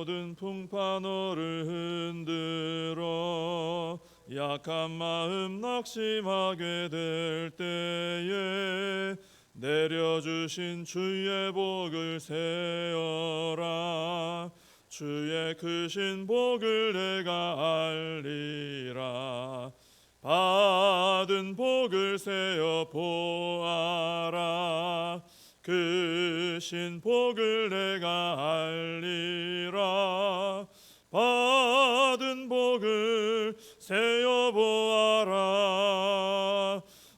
모든 풍파노를 흔들어 약한 마음 낙심하게 될 때에 내려주신 주의 복을 세어라. 주의 크신 복을 내가 알리라. 받은 복을 세어 보아라. 크신 복을 내가 알리라. 받은 복을 세어 보아라.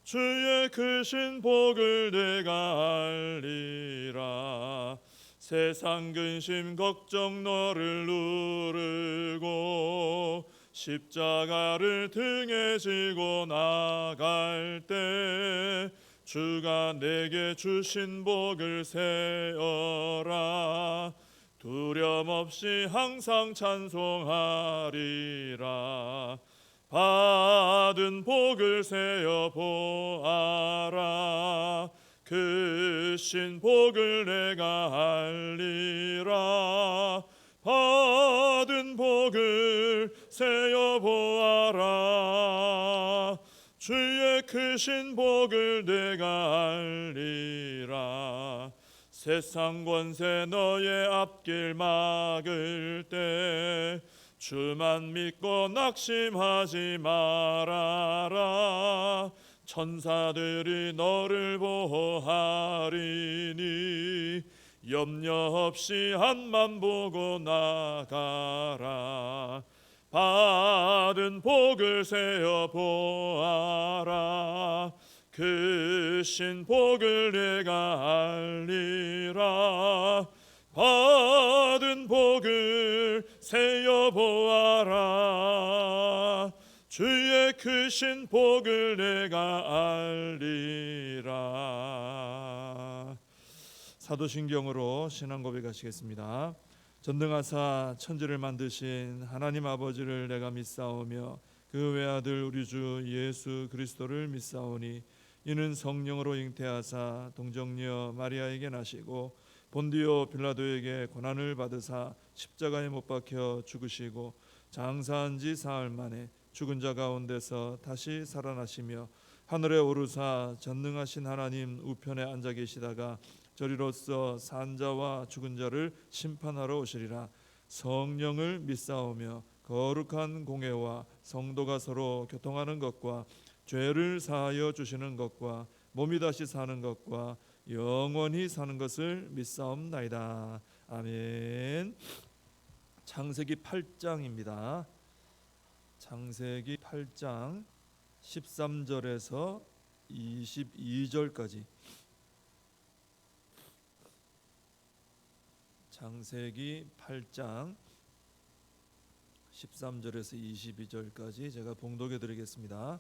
주의 크신 복을 내가 알리라. 세상 근심 걱정 너를 누르고 십자가를 등에 지고 나갈 때 주가 내게 주신 복을 세어라. 두려움 없이 항상 찬송하리라. 받은 복을 세어 보아라. 크신 복을 내가 알리라. 받은 복을 세어 보아라. 주의 크신 복을 내가 알리라. 세상 권세 너의 앞길 막을 때 주만 믿고 낙심하지 말아라. 천사들이 너를 보호하리니 염려 없이 앞만 보고 나가라. 받은 복을 세어 보아라. 크신 복을 내가 알리라. 받은 복을 세어 보아라. 주의 크신 복을 내가 알리라. 사도신경으로 신앙 고백하시겠습니다. 전능하사 천지를 만드신 하나님 아버지를 내가 믿사오며 그 외아들 우리 주 예수 그리스도를 믿사오니 이는 성령으로 잉태하사 동정녀 마리아에게 나시고 본디오 빌라도에게 고난을 받으사 십자가에 못 박혀 죽으시고 장사한 지 사흘 만에 죽은 자 가운데서 다시 살아나시며 하늘에 오르사 전능하신 하나님 우편에 앉아 계시다가 저리로서 산 자와 죽은 자를 심판하러 오시리라. 성령을 믿사오며 거룩한 공회와 성도가 서로 교통하는 것과 죄를 사하여 주시는 것과 몸이 다시 사는 것과 영원히 사는 것을 믿사옵나이다. 아멘. 창세기 8장입니다. 창세기 8장 13절에서 22절까지. 창세기 8장 13절에서 22절까지 제가 봉독해 드리겠습니다.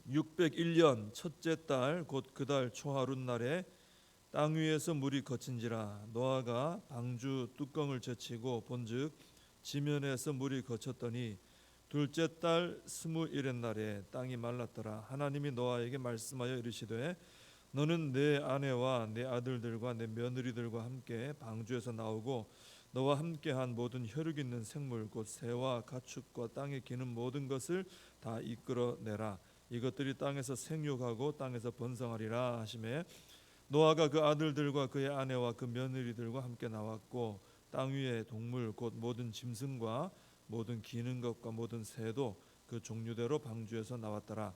601년 첫째 달 곧 그 달 초하룻날에 땅 위에서 물이 거친지라 노아가 방주 뚜껑을 제치고 본즉 지면에서 물이 거쳤더니 둘째 달 21의 날에 땅이 말랐더라. 하나님이 노아에게 말씀하여 이르시되 너는 내 아내와 내 아들들과 내 며느리들과 함께 방주에서 나오고 너와 함께한 모든 혈육 있는 생물 곧 새와 가축과 땅에 기는 모든 것을 다 이끌어내라. 이것들이 땅에서 생육하고 땅에서 번성하리라 하시매 노아가 그 아들들과 그의 아내와 그 며느리들과 함께 나왔고 땅 위의 동물 곧 모든 짐승과 모든 기는 것과 모든 새도 그 종류대로 방주에서 나왔더라.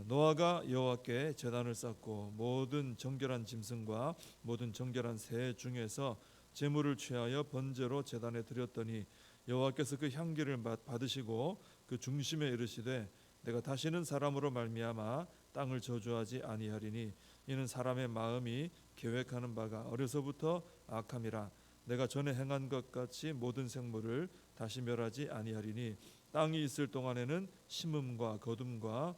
노아가 여호와께 제단을 쌓고 모든 정결한 짐승과 모든 정결한 새 중에서 제물을 취하여 번제로 제단에 드렸더니 여호와께서 그 향기를 받으시고 그 중심에 이르시되 내가 다시는 사람으로 말미암아 땅을 저주하지 아니하리니 이는 사람의 마음이 계획하는 바가 어려서부터 악함이라. 내가 전에 행한 것 같이 모든 생물을 다시 멸하지 아니하리니 땅이 있을 동안에는 심음과 거둠과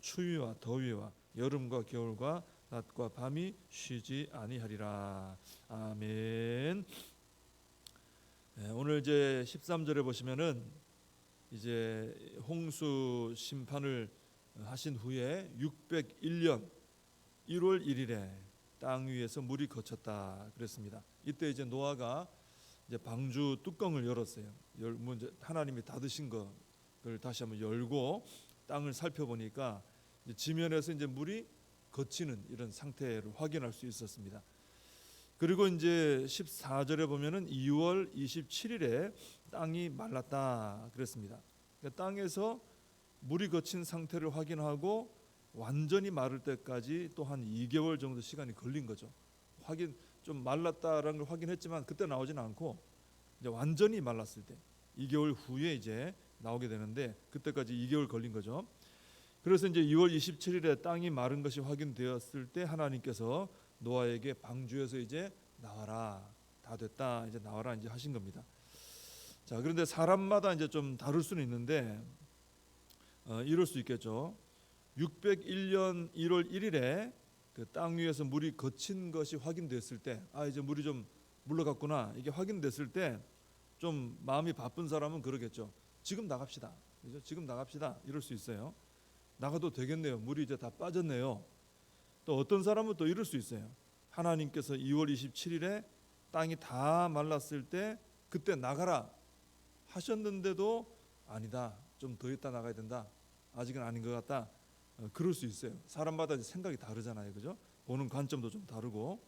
추위와 더위와 여름과 겨울과 낮과 밤이 쉬지 아니하리라. 아멘. 오늘 이제 13절에 보시면은 이제 홍수 심판을 하신 후에 601년 1월 1일에 땅 위에서 물이 거쳤다 그랬습니다. 이때 이제 노아가 이제 방주 뚜껑을 열었어요. 뭐 이제 하나님이 닫으신 거를 다시 한번 열고 땅을 살펴보니까 이제 지면에서 이제 물이 걷히는 이런 상태를 확인할 수 있었습니다. 그리고 이제 14절에 보면은 2월 27일에 땅이 말랐다 그랬습니다. 그러니까 땅에서 물이 걷힌 상태를 확인하고 완전히 마를 때까지 또 한 2개월 정도 시간이 걸린 거죠. 확인 좀 말랐다라는 걸 확인했지만 그때 나오지는 않고 이제 완전히 말랐을 때 2개월 후에 이제 나오게 되는데 그때까지 2개월 걸린 거죠. 그래서 이제 2월 27일에 땅이 마른 것이 확인되었을 때 하나님께서 노아에게 방주에서 이제 나와라, 다 됐다, 이제 나와라 이제 하신 겁니다. 자, 그런데 사람마다 이제 좀 다를 수는 있는데 이럴 수 있겠죠. 601년 1월 1일에 그 땅 위에서 물이 걷힌 것이 확인됐을 때, 이제 물이 좀 물러갔구나 이게 확인됐을 때 좀 마음이 바쁜 사람은 그러겠죠. 지금 나갑시다. 그죠? 지금 나갑시다. 이럴 수 있어요. 나가도 되겠네요. 물이 이제 다 빠졌네요. 또 어떤 사람은 또 이럴 수 있어요. 하나님께서 2월 27일에 땅이 다 말랐을 때 그때 나가라 하셨는데도 아니다. 좀 더 있다 나가야 된다. 아직은 아닌 것 같다. 그럴 수 있어요. 사람마다 생각이 다르잖아요. 그죠? 보는 관점도 좀 다르고.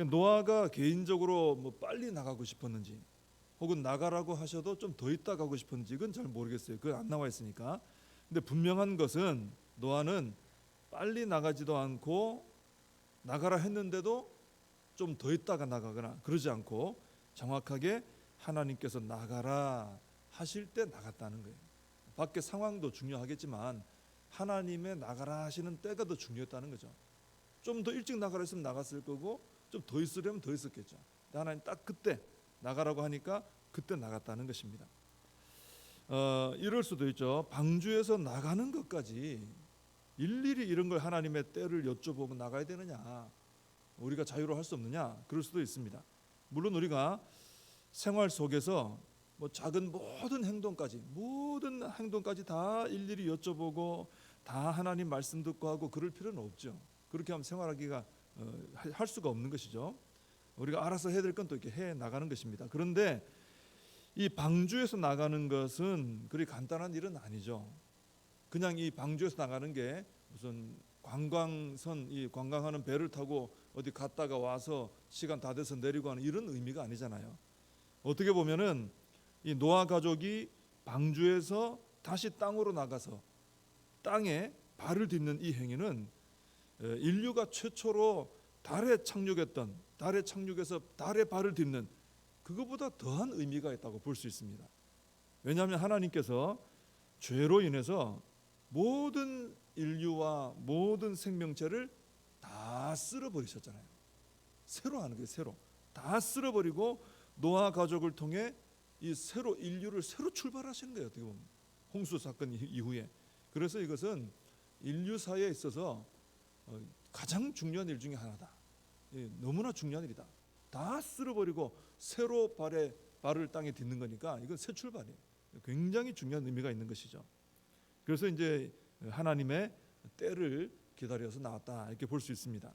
노아가 개인적으로 뭐 빨리 나가고 싶었는지 혹은 나가라고 하셔도 좀 더 있다 가고 싶었는지 그건 잘 모르겠어요. 그건 안 나와 있으니까. 근데 분명한 것은 노아는 빨리 나가지도 않고 나가라 했는데도 좀 더 있다가 나가거나 그러지 않고 정확하게 하나님께서 나가라 하실 때 나갔다는 거예요. 밖에 상황도 중요하겠지만 하나님의 나가라 하시는 때가 더 중요했다는 거죠. 좀 더 일찍 나가라 했으면 나갔을 거고 좀 더 있으려면 더 있었겠죠. 근데 하나님 딱 그때 나가라고 하니까 그때 나갔다는 것입니다. 이럴 수도 있죠. 방주에서 나가는 것까지 일일이 이런 걸 하나님의 때를 여쭤보고 나가야 되느냐, 우리가 자유로 할 수 없느냐, 그럴 수도 있습니다. 물론 우리가 생활 속에서 뭐 작은 모든 행동까지 다 일일이 여쭤보고 다 하나님 말씀 듣고 하고 그럴 필요는 없죠. 그렇게 하면 생활하기가 할 수가 없는 것이죠. 우리가 알아서 해야 될 건 또 이렇게 해 나가는 것입니다. 그런데 이 방주에서 나가는 것은 그리 간단한 일은 아니죠. 그냥 이 방주에서 나가는 게 무슨 이 관광하는 배를 타고 어디 갔다가 와서 시간 다 돼서 내리고 하는 이런 의미가 아니잖아요. 어떻게 보면은 이 노아 가족이 방주에서 다시 땅으로 나가서 땅에 발을 딛는 이 행위는 인류가 최초로 달에 착륙해서 달에 발을 딛는 그거보다 더한 의미가 있다고 볼 수 있습니다. 왜냐하면 하나님께서 죄로 인해서 모든 인류와 모든 생명체를 다 쓸어버리셨잖아요. 새로 하는 거예요. 새로 다 쓸어버리고 노아 가족을 통해 이 인류를 새로 출발하시는 거예요. 어떻게 보면 홍수 사건 이후에. 그래서 이것은 인류사에 있어서 가장 중요한 일 중에 하나다. 너무나 중요한 일이다. 다 쓸어버리고 새로 발을 땅에 딛는 거니까 이건 새 출발이에요. 굉장히 중요한 의미가 있는 것이죠. 그래서 이제 하나님의 때를 기다려서 나왔다 이렇게 볼 수 있습니다.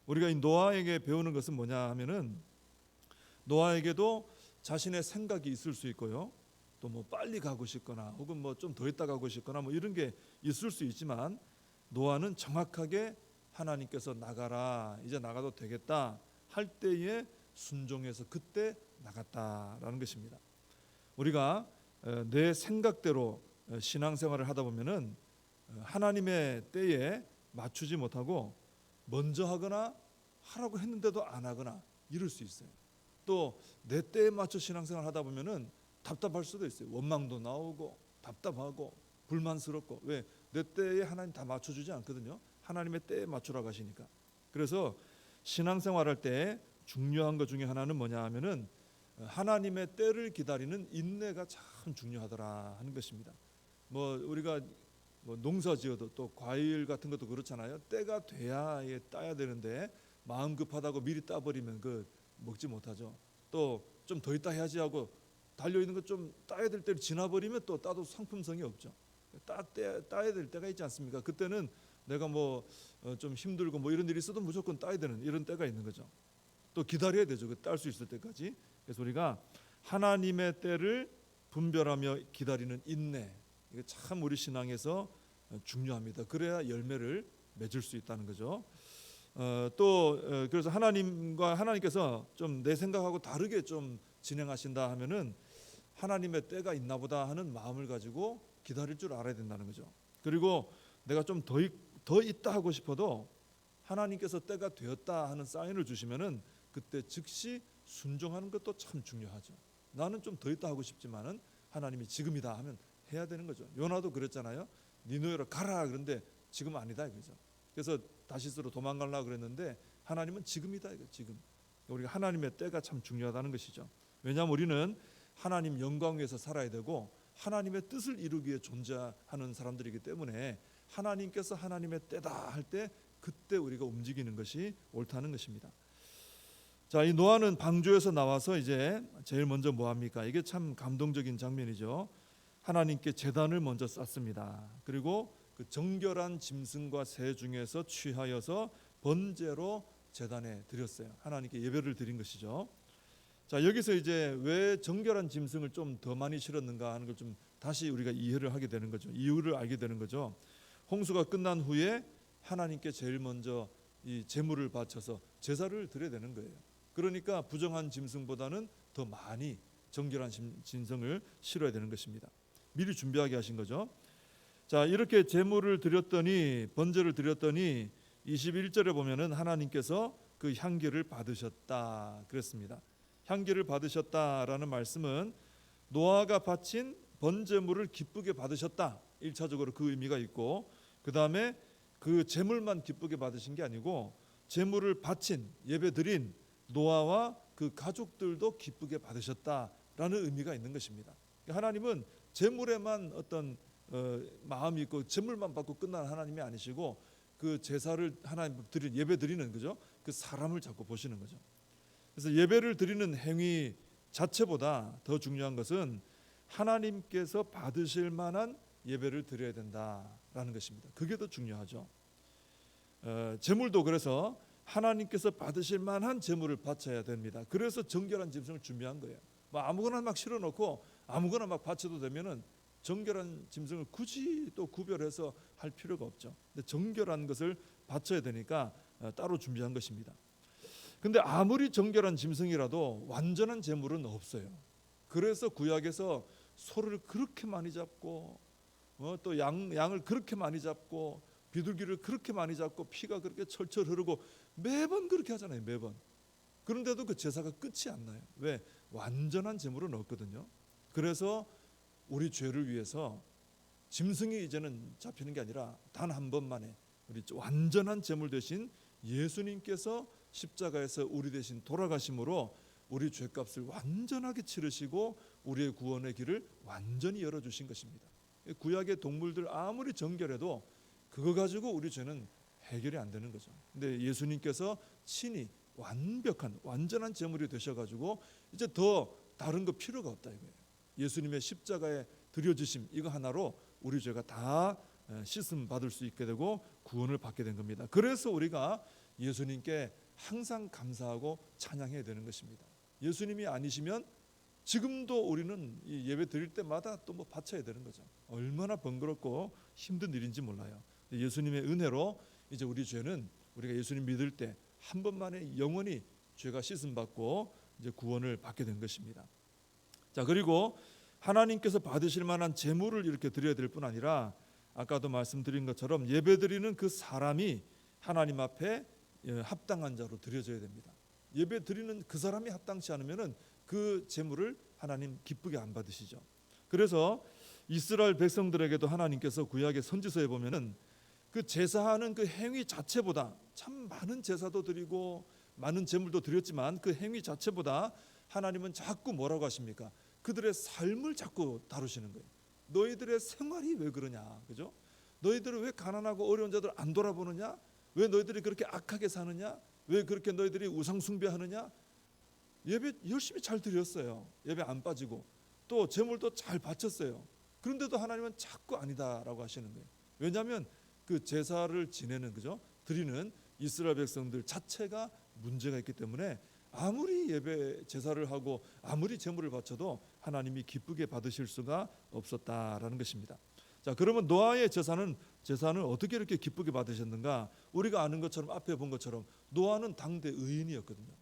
우리가 이 노아에게 배우는 것은 뭐냐 하면은 노아에게도 자신의 생각이 있을 수 있고요. 또 뭐 빨리 가고 싶거나 혹은 뭐 좀 더 있다 가고 싶거나 뭐 이런 게 있을 수 있지만 노아는 정확하게 하나님께서 나가라, 이제 나가도 되겠다 할 때에 순종해서 그때 나갔다라는 것입니다. 우리가 내 생각대로 신앙생활을 하다 보면은 하나님의 때에 맞추지 못하고 먼저 하거나 하라고 했는데도 안 하거나 이럴 수 있어요. 또 내 때에 맞춰 신앙생활 하다 보면은 답답할 수도 있어요. 원망도 나오고 답답하고 불만스럽고 왜 내 때에 하나님 다 맞춰주지 않거든요. 하나님의 때에 맞추라고 하시니까. 그래서 신앙생활할 때 중요한 것 중에 하나는 뭐냐 하면은 하나님의 때를 기다리는 인내가 참 중요하더라 하는 것입니다. 뭐 우리가 뭐 농사지어도 또 과일 같은 것도 그렇잖아요. 때가 돼야 따야 되는데 마음 급하다고 미리 따버리면 그 먹지 못하죠. 또 좀 더 있다 해야지 하고 달려있는 것 좀 따야 될 때를 지나버리면 또 따도 상품성이 없죠. 따야 될 때가 있지 않습니까? 그때는 내가 뭐 좀 힘들고 뭐 이런 일이 있어도 무조건 따야 되는 이런 때가 있는 거죠. 또 기다려야 되죠. 딸 수 있을 때까지. 그래서 우리가 하나님의 때를 분별하며 기다리는 인내, 이게 참 우리 신앙에서 중요합니다. 그래야 열매를 맺을 수 있다는 거죠. 그래서 하나님께서 좀 내 생각하고 다르게 좀 진행하신다 하면은 하나님의 때가 있나 보다 하는 마음을 가지고 기다릴 줄 알아야 된다는 거죠. 그리고 내가 좀 더 있다 하고 싶어도 하나님께서 때가 되었다 하는 사인을 주시면은 그때 즉시 순종하는 것도 참 중요하죠. 나는 좀 더 있다 하고 싶지만은 하나님이 지금이다 하면 해야 되는 거죠. 요나도 그랬잖아요. 니느웨로 가라 그런데 지금 아니다 이거죠. 그래서 다시스로 도망가려고 그랬는데 하나님은 지금이다 이거 지금. 우리가 하나님의 때가 참 중요하다는 것이죠. 왜냐하면 우리는 하나님 영광 위에서 살아야 되고 하나님의 뜻을 이루기 위해 존재하는 사람들이기 때문에 하나님께서 하나님의 때다 할 때 그때 우리가 움직이는 것이 옳다는 것입니다. 자, 이 노아는 방주에서 나와서 이제 제일 먼저 뭐 합니까? 이게 참 감동적인 장면이죠. 하나님께 제단을 먼저 쌓습니다. 그리고 그 정결한 짐승과 새 중에서 취하여서 번제로 제단에 드렸어요. 하나님께 예배를 드린 것이죠. 자, 여기서 이제 왜 정결한 짐승을 좀 더 많이 실었는가 하는 걸 좀 다시 우리가 이해를 하게 되는 거죠. 이유를 알게 되는 거죠. 홍수가 끝난 후에 하나님께 제일 먼저 이 제물을 바쳐서 제사를 드려야 되는 거예요. 그러니까 부정한 짐승보다는 더 많이 정결한 짐승을 실어야 되는 것입니다. 미리 준비하게 하신 거죠. 자, 이렇게 제물을 드렸더니 번제를 드렸더니 21절에 보면은 하나님께서 그 향기를 받으셨다 그랬습니다. 향기를 받으셨다라는 말씀은 노아가 바친 번제물을 기쁘게 받으셨다. 1차적으로 그 의미가 있고, 그 다음에 그 제물만 기쁘게 받으신 게 아니고 제물을 바친 예배드린 노아와 그 가족들도 기쁘게 받으셨다라는 의미가 있는 것입니다. 하나님은 제물에만 어떤 마음이 있고 제물만 받고 끝난 하나님이 아니시고 그 제사를 하나님 드린 예배 드리는 거죠. 그 사람을 자꾸 보시는 거죠. 그래서 예배를 드리는 행위 자체보다 더 중요한 것은 하나님께서 받으실 만한 예배를 드려야 된다라는 것입니다. 그게 더 중요하죠. 제물도 그래서 하나님께서 받으실 만한 제물을 바쳐야 됩니다. 그래서 정결한 짐승을 준비한 거예요. 뭐 아무거나 막 실어놓고 아무거나 막 바쳐도 되면은 정결한 짐승을 굳이 또 구별해서 할 필요가 없죠. 근데 정결한 것을 바쳐야 되니까 따로 준비한 것입니다. 근데 아무리 정결한 짐승이라도 완전한 제물은 없어요. 그래서 구약에서 소를 그렇게 많이 잡고 또 양을 그렇게 많이 잡고 비둘기를 그렇게 많이 잡고 피가 그렇게 철철 흐르고 매번 그렇게 하잖아요. 매번. 그런데도 그 제사가 끝이 안 나요. 왜? 완전한 제물은 없거든요. 그래서 우리 죄를 위해서 짐승이 이제는 잡히는 게 아니라 단 한 번만에 우리 완전한 제물 대신 예수님께서 십자가에서 우리 대신 돌아가심으로 우리 죄값을 완전하게 치르시고 우리의 구원의 길을 완전히 열어주신 것입니다. 구약의 동물들 아무리 정결해도 그거 가지고 우리 죄는 해결이 안 되는 거죠. 근데 예수님께서 친히 완전한 제물이 되셔가지고 이제 더 다른 거 필요가 없다 이거예요. 예수님의 십자가에 드려주심 이거 하나로 우리 죄가 다 씻음 받을 수 있게 되고 구원을 받게 된 겁니다. 그래서 우리가 예수님께 항상 감사하고 찬양해야 되는 것입니다. 예수님이 아니시면 지금도 우리는 이 예배 드릴 때마다 또 뭐 바쳐야 되는 거죠. 얼마나 번거롭고 힘든 일인지 몰라요. 예수님의 은혜로 이제 우리 죄는 우리가 예수님 믿을 때 한 번만에 영원히 죄가 씻음 받고 이제 구원을 받게 된 것입니다. 자, 그리고 하나님께서 받으실 만한 제물을 이렇게 드려야 될 뿐 아니라 아까도 말씀드린 것처럼 예배드리는 그 사람이 하나님 앞에 합당한 자로 드려져야 됩니다. 예배 드리는 그 사람이 합당치 않으면은 그 제물을 하나님 기쁘게 안 받으시죠. 그래서 이스라엘 백성들에게도 하나님께서 구약의 선지서에 보면은 그 제사하는 그 행위 자체보다 참 많은 제사도 드리고 많은 제물도 드렸지만 그 행위 자체보다 하나님은 자꾸 뭐라고 하십니까? 그들의 삶을 자꾸 다루시는 거예요. 너희들의 생활이 왜 그러냐, 그죠? 너희들은 왜 가난하고 어려운 자들 안 돌아보느냐? 왜 너희들이 그렇게 악하게 사느냐? 왜 그렇게 너희들이 우상 숭배하느냐? 예배 열심히 잘 드렸어요. 예배 안 빠지고 또 제물도 잘 바쳤어요. 그런데도 하나님은 자꾸 아니다라고 하시는 거예요. 왜냐하면 그 제사를 지내는, 그죠? 드리는 이스라엘 백성들 자체가 문제가 있기 때문에 아무리 예배 제사를 하고 아무리 제물을 바쳐도 하나님이 기쁘게 받으실 수가 없었다라는 것입니다. 자, 그러면 노아의 제사는 어떻게 이렇게 기쁘게 받으셨는가? 우리가 아는 것처럼 앞에 본 것처럼 노아는 당대 의인이었거든요.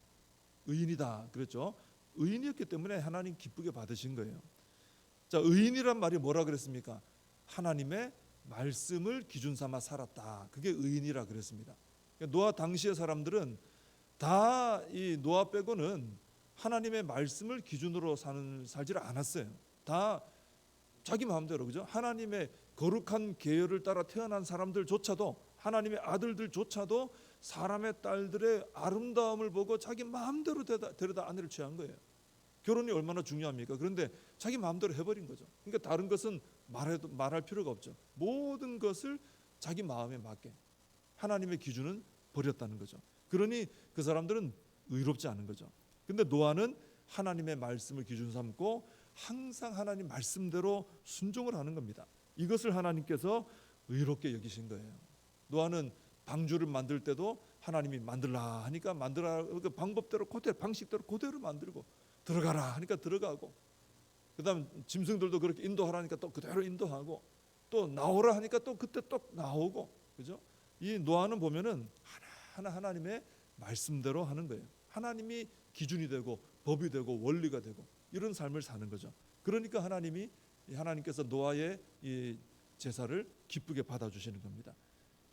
의인이다 그랬죠. 의인이었기 때문에 하나님 기쁘게 받으신 거예요. 자, 의인이란 말이 뭐라 그랬습니까? 하나님의 말씀을 기준 삼아 살았다. 그게 의인이라 그랬습니다. 노아 당시의 사람들은 다 이 노아 빼고는 하나님의 말씀을 기준으로 살지를 않았어요. 다 자기 마음대로, 그죠? 하나님의 거룩한 계율을 따라 태어난 사람들조차도, 하나님의 아들들조차도 사람의 딸들의 아름다움을 보고 자기 마음대로 데려다 아내를 취한 거예요. 결혼이 얼마나 중요합니까? 그런데 자기 마음대로 해버린 거죠. 그러니까 다른 것은 말할 필요가 없죠. 모든 것을 자기 마음에 맞게 하나님의 기준은 버렸다는 거죠. 그러니 그 사람들은 의롭지 않은 거죠. 근데 노아는 하나님의 말씀을 기준 삼고 항상 하나님 말씀대로 순종을 하는 겁니다. 이것을 하나님께서 의롭게 여기신 거예요. 노아는 방주를 만들 때도 하나님이 만들라 하니까 만들라, 그 방법대로 방식대로 그대로 만들고, 들어가라 하니까 들어가고, 그다음 짐승들도 그렇게 인도하라니까 또 그대로 인도하고, 또 나오라 하니까 또 그때 또 나오고, 그죠? 이 노아는 보면은 하나하나 하나님의 말씀대로 하는 거예요. 하나님이 기준이 되고 법이 되고 원리가 되고 이런 삶을 사는 거죠. 그러니까 하나님께서 노아의 이 제사를 기쁘게 받아주시는 겁니다.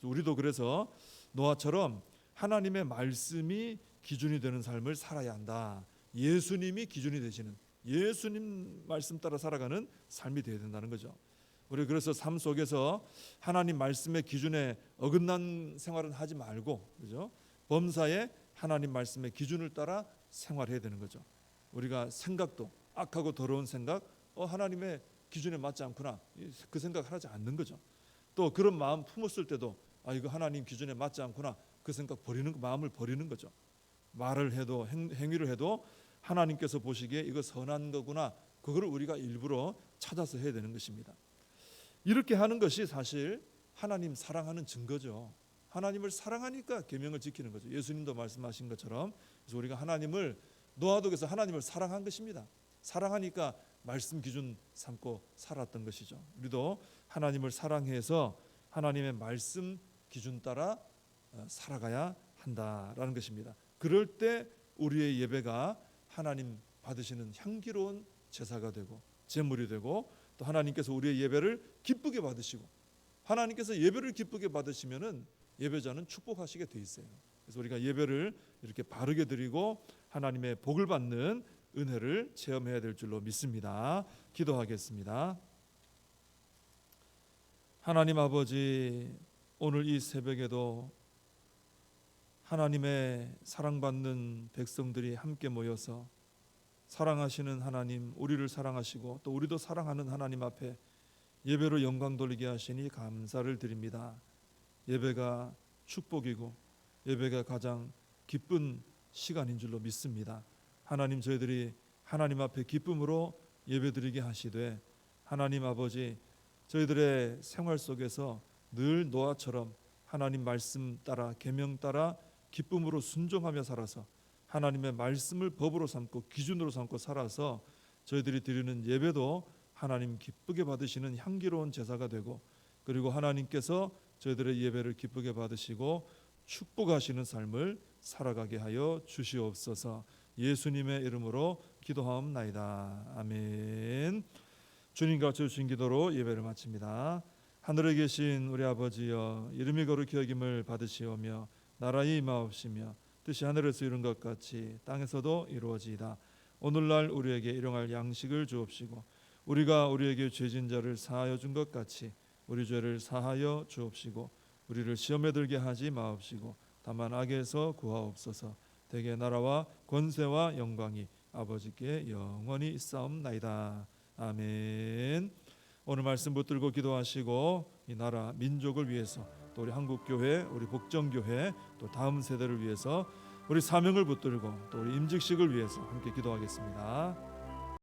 우리도 그래서 노아처럼 하나님의 말씀이 기준이 되는 삶을 살아야 한다. 예수님이 기준이 되시는, 예수님 말씀 따라 살아가는 삶이 되어야 된다는 거죠. 우리 그래서 삶 속에서 하나님 말씀의 기준에 어긋난 생활은 하지 말고, 그죠? 범사에 하나님 말씀의 기준을 따라 생활해야 되는 거죠. 우리가 생각도 악하고 더러운 생각, 하나님의 기준에 맞지 않구나, 그 생각 하지 않는 거죠. 또 그런 마음 품었을 때도 이거 하나님 기준에 맞지 않구나, 그 생각 마음을 버리는 거죠. 말을 해도 행위를 해도 하나님께서 보시기에 이거 선한 거구나, 그거를 우리가 일부러 찾아서 해야 되는 것입니다. 이렇게 하는 것이 사실 하나님 사랑하는 증거죠. 하나님을 사랑하니까 계명을 지키는 거죠. 예수님도 말씀하신 것처럼. 그래서 우리가 노아도 그래서 하나님을 사랑한 것입니다. 사랑하니까 말씀 기준 삼고 살았던 것이죠. 우리도 하나님을 사랑해서 하나님의 말씀 기준 따라 살아가야 한다라는 것입니다. 그럴 때 우리의 예배가 하나님 받으시는 향기로운 제사가 되고 제물이 되고, 또 하나님께서 우리의 예배를 기쁘게 받으시고, 하나님께서 예배를 기쁘게 받으시면은 예배자는 축복하시게 돼 있어요. 그래서 우리가 예배를 이렇게 바르게 드리고 하나님의 복을 받는 은혜를 체험해야 될 줄로 믿습니다. 기도하겠습니다. 하나님 아버지, 오늘 이 새벽에도 하나님의 사랑받는 백성들이 함께 모여서 사랑하시는 하나님, 우리를 사랑하시고 또 우리도 사랑하는 하나님 앞에 예배로 영광 돌리게 하시니 감사를 드립니다. 예배가 축복이고 예배가 가장 기쁜 시간인 줄로 믿습니다. 하나님, 저희들이 하나님 앞에 기쁨으로 예배드리게 하시되, 하나님 아버지, 저희들의 생활 속에서 늘 노아처럼 하나님 말씀 따라 계명 따라 기쁨으로 순종하며 살아서 하나님의 말씀을 법으로 삼고 기준으로 삼고 살아서 저희들이 드리는 예배도 하나님 기쁘게 받으시는 향기로운 제사가 되고, 그리고 하나님께서 저희들의 예배를 기쁘게 받으시고 축복하시는 삶을 살아가게 하여 주시옵소서. 예수님의 이름으로 기도하옵나이다. 아멘. 주님과 주신 기도로 예배를 마칩니다. 하늘에 계신 우리 아버지여, 이름이 거룩히 여김을 받으시오며 나라의 임하옵시며 뜻이 하늘에서 이룬 것 같이 땅에서도 이루어지이다. 오늘날 우리에게 일용할 양식을 주옵시고, 우리가 우리에게 죄진 자를 사하여 준 것 같이 우리 죄를 사하여 주옵시고, 우리를 시험에 들게 하지 마옵시고 다만 악에서 구하옵소서. 대개 나라와 권세와 영광이 아버지께 영원히 있사옵나이다. 아멘. 오늘 말씀 붙들고 기도하시고 이 나라 민족을 위해서, 또 우리 한국교회, 우리 복정교회, 또 다음 세대를 위해서 우리 사명을 붙들고 또 우리 임직식을 위해서 함께 기도하겠습니다.